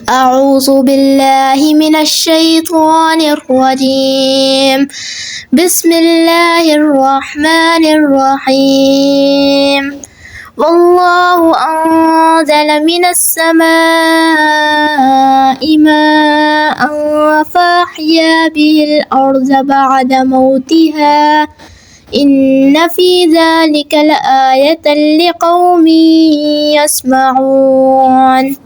أعوذ بالله من الشيطان الرجيم. بسم الله الرحمن الرحيم. والله أنزل من السماء ماء فأحيا به الأرض بعد موتها إن في ذلك لآية لقوم يسمعون.